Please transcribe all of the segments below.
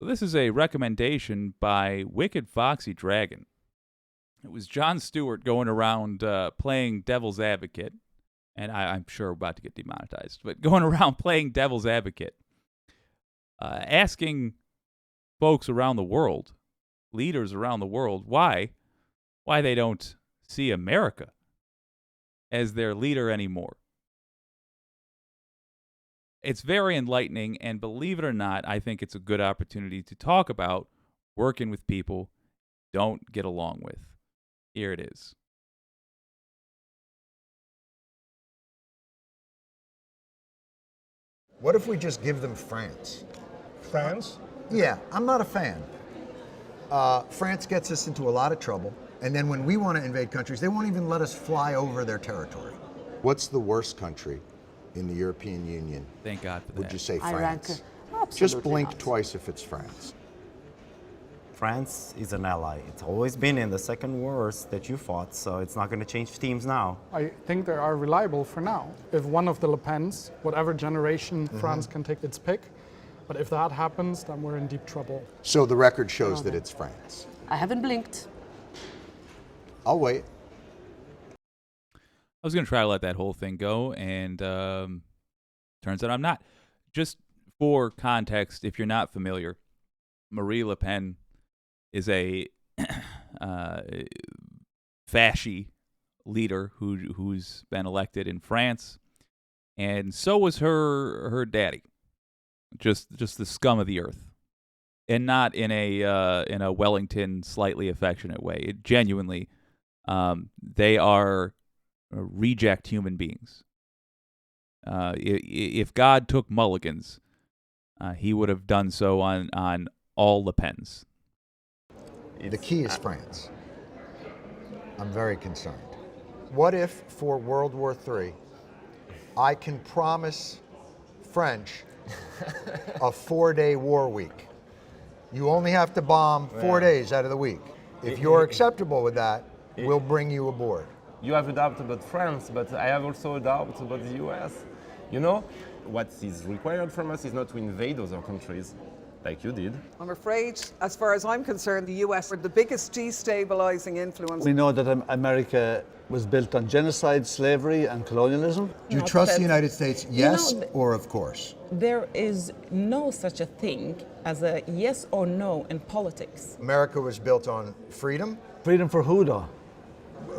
This is a recommendation by Wicked Foxy Dragon. It was Jon Stewart going around playing devil's advocate, and I'm sure we're about to get demonetized, but going around playing devil's advocate, asking folks around the world, leaders around the world, why they don't see America as their leader anymore. It's very enlightening, and believe it or not, I think it's a good opportunity to talk about working with people you don't get along with. Here it is. What if we just give them France? France? Yeah, I'm not a fan. France gets us into a lot of trouble, and then when we want to invade countries, they won't even let us fly over their territory. What's the worst country in the European Union? Thank God for that. Would you say I rank France? absolutely Just blink not. twice if it's France. France is an ally. It's always been in the second wars that you fought, so it's not going to change teams now. I think they are reliable for now. If one of the Le Pens, whatever generation, France can take its pick. But if that happens, then we're in deep trouble. So the record shows that it's France. I haven't blinked. I'll wait. I was going to try to let that whole thing go, and turns out I'm not. Just for context, if you're not familiar, Marie Le Pen is a fasci leader who's been elected in France, and so was her daddy, just the scum of the earth, and not in a Wellington slightly affectionate way. It genuinely, they are reject human beings. If God took mulligans, he would have done so on all Le Pens. The key is France. I'm very concerned. What if, for World War III, I can promise French a 4-day war week? You only have to bomb 4 days out of the week. If you're acceptable with that, we'll bring you aboard. You have a doubt about France, but I have also a doubt about the US. You know, what is required from us is not to invade other countries, like you did. I'm afraid, as far as I'm concerned, the US are the biggest destabilizing influence. We know that America was built on genocide, slavery, and colonialism. Do you trust the United States, yes or of course? There is no such a thing as a yes or no in politics. America was built on freedom. Freedom for who, though?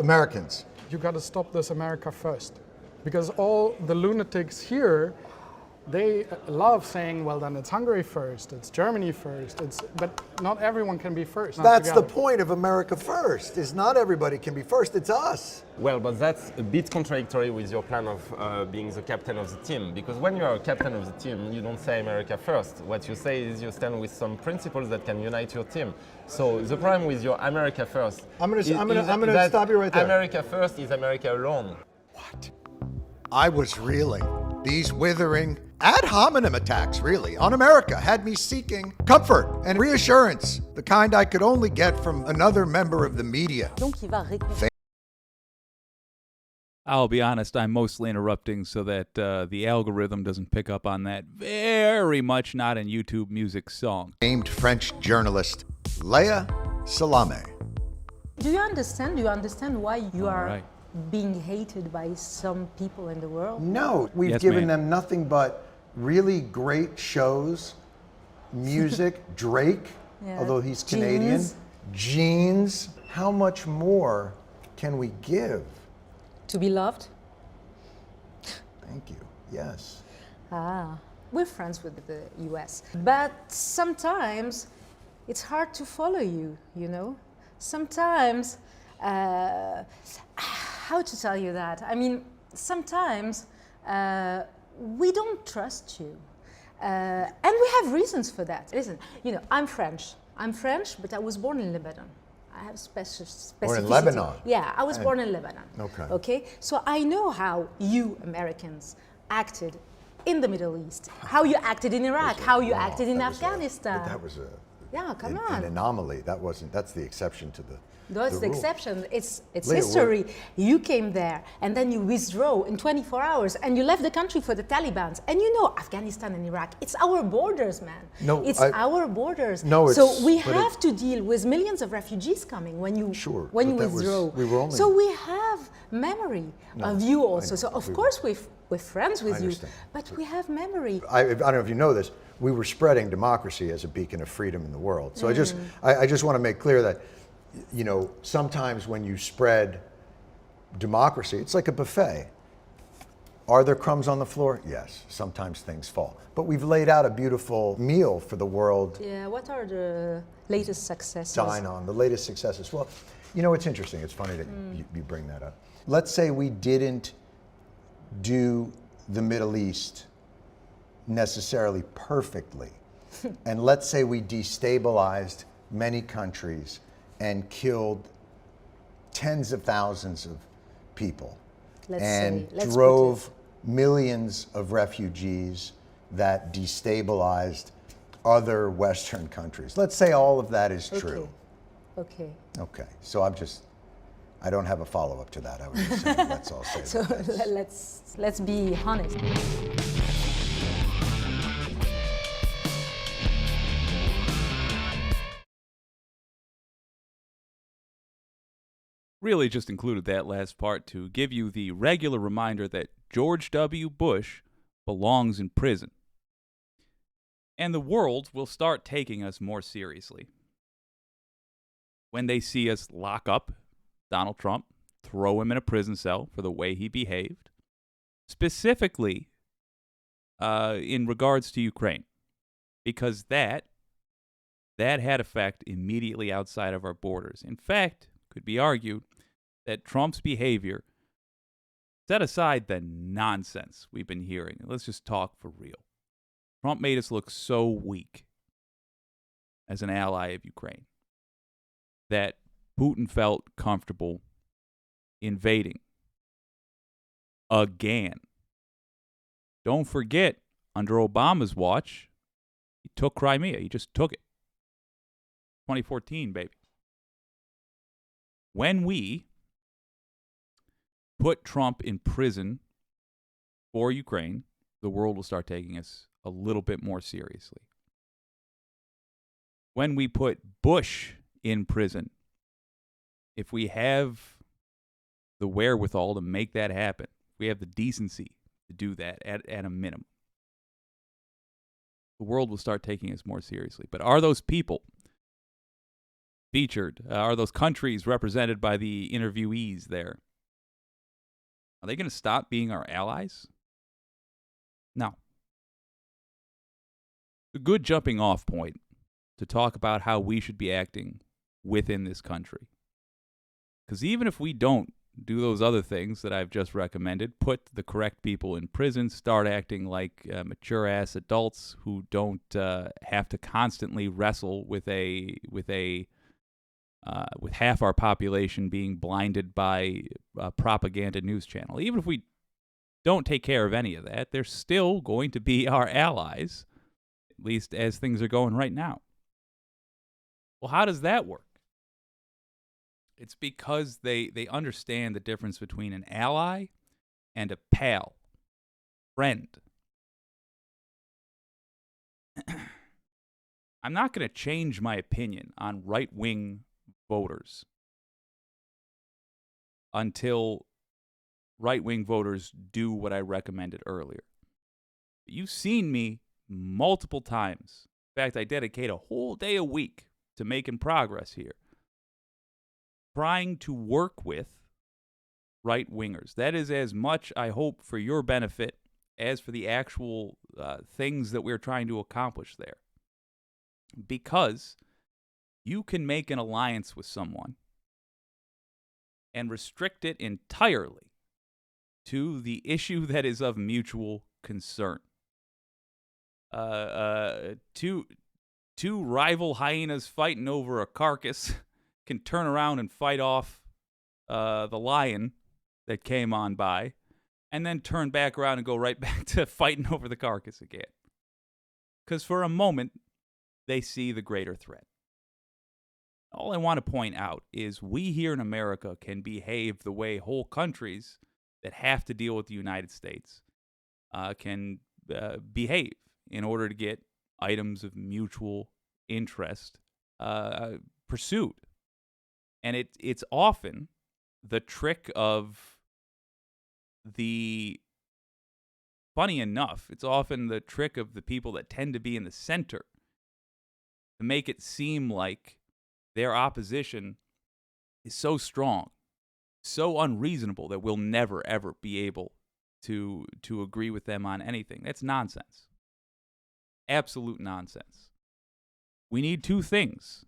Americans. You got to stop this America first. Because all the lunatics here, they love saying, well, then it's Hungary first, it's Germany first, but not everyone can be first. That's the point of America first, is not everybody can be first, it's us. Well, but that's a bit contradictory with your plan of being the captain of the team, because when you are a captain of the team, you don't say America first. What you say is you stand with some principles that can unite your team. So the problem with your America first, I'm gonna stop you right there. America first is America alone. What? I was reeling. These withering ad hominem attacks, really, on America had me seeking comfort and reassurance, the kind I could only get from another member of the media. I'll be honest, I'm mostly interrupting so that the algorithm doesn't pick up on that very much not in YouTube music song. Named French journalist Leah Salameh. Do you understand? Do you understand why you are right. being hated by some people in the world? No, we've Yes, given ma'am. them nothing but really great shows, music, Drake, Yeah. although he's Canadian, jeans. How much more can we give? To be loved? Thank you. Yes. We're friends with the US. But sometimes it's hard to follow you, you know? Sometimes, how to tell you that? I mean, sometimes we don't trust you. And we have reasons for that. Listen, you know, I'm French, but I was born in Lebanon. I have specificity. Or in Lebanon? Yeah, I was born in Lebanon. Okay. Okay, so I know how you Americans acted in the Middle East, how you acted in Iraq, how you acted in Afghanistan. That was a Yeah, come an on. anomaly. That's the exception to the. That's the rule. exception. It's Leah, history. You came there and then you withdrew in 24 hours and you left the country for the Taliban. And you know, Afghanistan and Iraq, it's our borders, man. No, it's our borders. No, so we have to deal with millions of refugees coming when you withdraw. So we have memory of you also. So of course we're friends with you, but we have memory. I don't know if you know this. We were spreading democracy as a beacon of freedom in the world. So I just want to make clear that, you know, sometimes when you spread democracy, it's like a buffet. Are there crumbs on the floor? Yes, sometimes things fall. But we've laid out a beautiful meal for the world. Yeah, what are the latest successes? Dine on, the latest successes. Well, you know, it's interesting. It's funny that you bring that up. Let's say we didn't do the Middle East necessarily perfectly. And let's say we destabilized many countries and killed tens of thousands of people and drove millions of refugees that destabilized other Western countries. Let's say all of that is true. Okay. Okay. So I don't have a follow-up to that. I was just saying, let's all say so that. let's be honest. Really just included that last part to give you the regular reminder that George W. Bush belongs in prison. And the world will start taking us more seriously when they see us lock up Donald Trump, throw him in a prison cell for the way he behaved, specifically in regards to Ukraine, because that had effect immediately outside of our borders. In fact, could be argued that Trump's behavior, set aside the nonsense we've been hearing, let's just talk for real. Trump made us look so weak as an ally of Ukraine that Putin felt comfortable invading again. Don't forget, under Obama's watch, he took Crimea. He just took it. 2014, baby. When we put Trump in prison for Ukraine, the world will start taking us a little bit more seriously. When we put Bush in prison, if we have the wherewithal to make that happen, if we have the decency to do that at a minimum, the world will start taking us more seriously. But are those people featured, are those countries represented by the interviewees there, are they going to stop being our allies? No. A good jumping off point to talk about how we should be acting within this country. Because even if we don't do those other things that I've just recommended, put the correct people in prison, start acting like mature-ass adults who don't have to constantly wrestle with half our population being blinded by a propaganda news channel. Even if we don't take care of any of that, they're still going to be our allies, at least as things are going right now. Well, how does that work? It's because they understand the difference between an ally and a pal, friend. I'm not going to change my opinion on right-wing voters until right-wing voters do what I recommended earlier. You've seen me multiple times. In fact, I dedicate a whole day a week to making progress here, trying to work with right-wingers. That is as much, I hope, for your benefit as for the actual things that we're trying to accomplish there. Because you can make an alliance with someone and restrict it entirely to the issue that is of mutual concern. Two rival hyenas fighting over a carcass can turn around and fight off the lion that came on by, and then turn back around and go right back to fighting over the carcass again. Because for a moment, they see the greater threat. All I want to point out is we here in America can behave the way whole countries that have to deal with the United States can behave in order to get items of mutual interest pursued. And it's often the trick of funny enough, it's often the trick of the people that tend to be in the center to make it seem like their opposition is so strong, so unreasonable that we'll never, ever be able to agree with them on anything. That's nonsense. Absolute nonsense. We need two things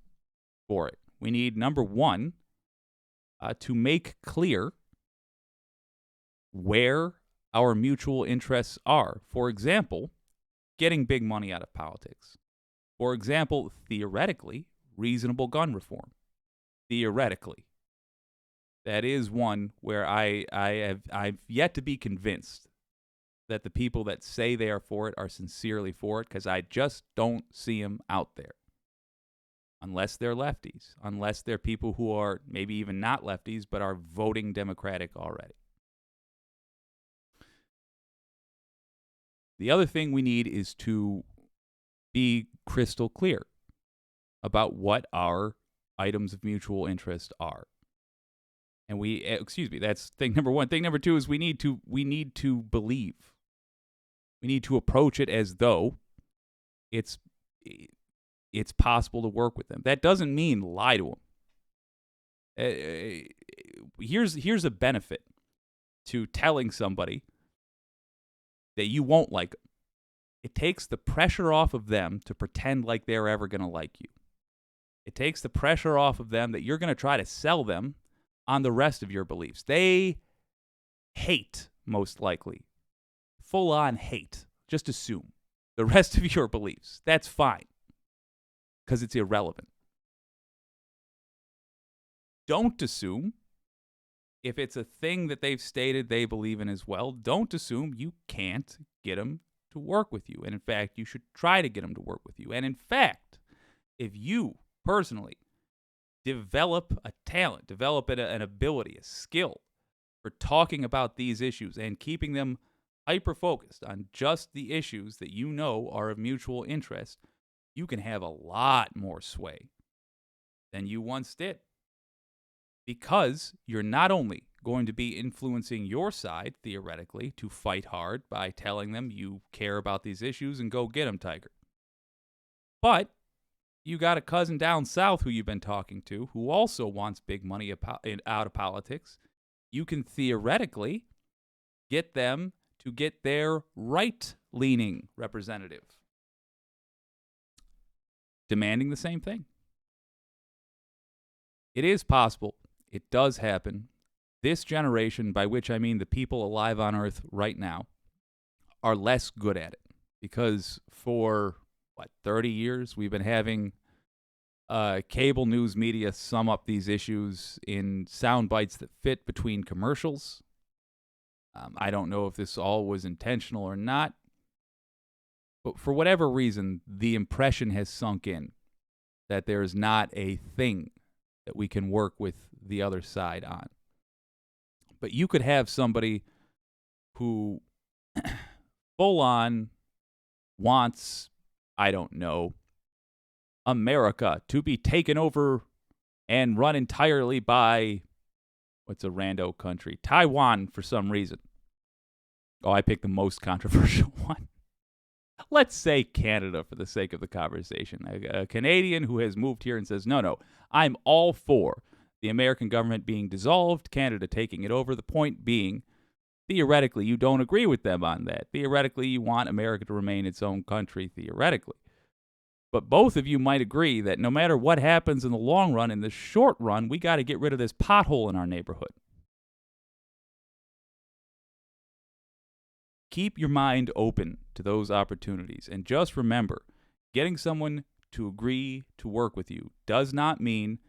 for it. We need, number one, to make clear where our mutual interests are. For example, getting big money out of politics. For example, theoretically, reasonable gun reform. Theoretically. That is one where I've yet to be convinced that the people that say they are for it are sincerely for it, because I just don't see them out there. Unless they're lefties. Unless they're people who are maybe even not lefties, but are voting Democratic already. The other thing we need is to be crystal clear about what our items of mutual interest are. And that's thing number one. Thing number two is we need to believe. We need to approach it as though it's possible to work with them. That doesn't mean lie to them. Here's a benefit to telling somebody that you won't like them. It takes the pressure off of them to pretend like they're ever going to like you. It takes the pressure off of them that you're going to try to sell them on the rest of your beliefs. They hate, most likely. Full-on hate. Just assume the rest of your beliefs. That's fine, because it's irrelevant. Don't assume, if it's a thing that they've stated they believe in as well, don't assume you can't get them to work with you. And in fact, you should try to get them to work with you. And in fact, if you personally develop a talent, develop an ability, a skill for talking about these issues and keeping them hyper-focused on just the issues that you know are of mutual interest, you can have a lot more sway than you once did. Because you're not only going to be influencing your side, theoretically, to fight hard by telling them you care about these issues and go get them, Tiger. But you got a cousin down south who you've been talking to who also wants big money out of politics. You can theoretically get them to get their right-leaning representative demanding the same thing. It is possible. It does happen. This generation, by which I mean the people alive on Earth right now, are less good at it. Because for, 30 years, we've been having cable news media sum up these issues in sound bites that fit between commercials. I don't know if this all was intentional or not. But for whatever reason, the impression has sunk in that there is not a thing that we can work with the other side on. But you could have somebody who full on wants, I don't know, America to be taken over and run entirely by, what's a rando country? Taiwan, for some reason. Oh, I picked the most controversial one. Let's say Canada for the sake of the conversation. A Canadian who has moved here and says, no, I'm all for the American government being dissolved, Canada taking it over. The point being, theoretically, you don't agree with them on that. Theoretically, you want America to remain its own country, theoretically. But both of you might agree that no matter what happens in the long run, in the short run, we got to get rid of this pothole in our neighborhood. Keep your mind open to those opportunities. And just remember, getting someone to agree to work with you does not mean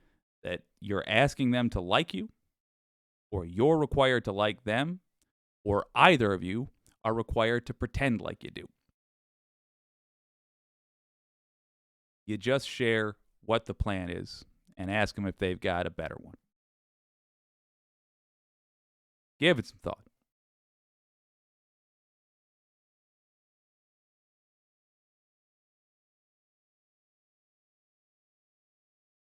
that you're asking them to like you, or you're required to like them, or either of you are required to pretend like you do. You just share what the plan is and ask them if they've got a better one. Give it some thought.